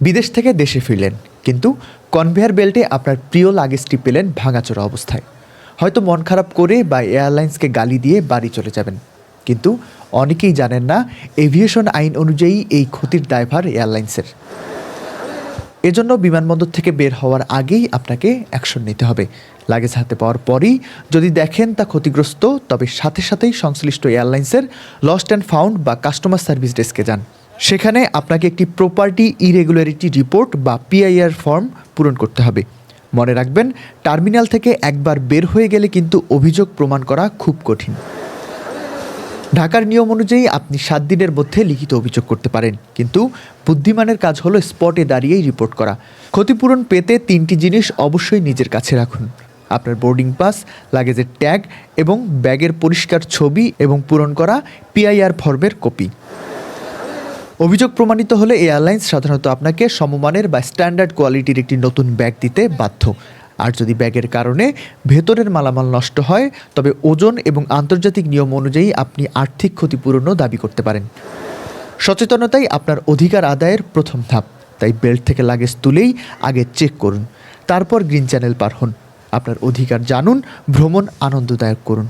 বিদেশ থেকে দেশে ফিরলেন, কিন্তু কনভেয়ার বেল্টে আপনার প্রিয় লাগেজটি পেলেন ভাঙাচোরা অবস্থায়। হয়তো মন খারাপ করে বা এয়ারলাইন্সকে গালি দিয়ে বাড়ি চলে যাবেন, কিন্তু অনেকেই জানেন না এভিয়েশন আইন অনুযায়ী এই ক্ষতির দায়ভার এয়ারলাইন্সের। এজন্য বিমানবন্দর থেকে বের হওয়ার আগেই আপনাকে অ্যাকশন নিতে হবে। লাগেজ হাতে পাওয়ার পরই যদি দেখেন তা ক্ষতিগ্রস্ত, তবে সাথে সাথেই সংশ্লিষ্ট এয়ারলাইন্সের লস্ট অ্যান্ড ফাউন্ড বা কাস্টমার সার্ভিস ডেস্কে যান। সেখানে আপনাকে একটি প্রপার্টি ইরেগুলারিটি রিপোর্ট বা পিআইআর ফর্ম পূরণ করতে হবে। মনে রাখবেন, টার্মিনাল থেকে একবার বের হয়ে গেলে কিন্তু অভিযোগ প্রমাণ করা খুব কঠিন। ঢাকার নিয়ম অনুযায়ী আপনি 7 দিনের মধ্যে লিখিত অভিযোগ করতে পারেন, কিন্তু বুদ্ধিমানের কাজ হলো স্পটে দাঁড়িয়েই রিপোর্ট করা। ক্ষতিপূরণ পেতে 3টি জিনিস অবশ্যই নিজের কাছে রাখুন: আপনার বোর্ডিং পাস, লাগেজের ট্যাগ এবং ব্যাগের পরিষ্কার ছবি এবং পূরণ করা পিআইআর ফর্মের কপি। অভিযোগ প্রমাণিত হলে এয়ারলাইন্স সাধারণত আপনাকে সমমানের বা স্ট্যান্ডার্ড কোয়ালিটির একটি নতুন ব্যাগ দিতে বাধ্য। আর যদি ব্যাগের কারণে ভেতরের মালামাল নষ্ট হয়, তবে ওজন এবং আন্তর্জাতিক নিয়ম অনুযায়ী আপনি আর্থিক ক্ষতিপূরণও দাবি করতে পারেন। সচেতনতাই আপনার অধিকার আদায়ের প্রথম ধাপ। তাই বেল্ট থেকে লাগেজ তুলেই আগে চেক করুন, তারপর গ্রিন চ্যানেল পার হন। আপনার অধিকার জানুন, ভ্রমণ আনন্দদায়ক করুন।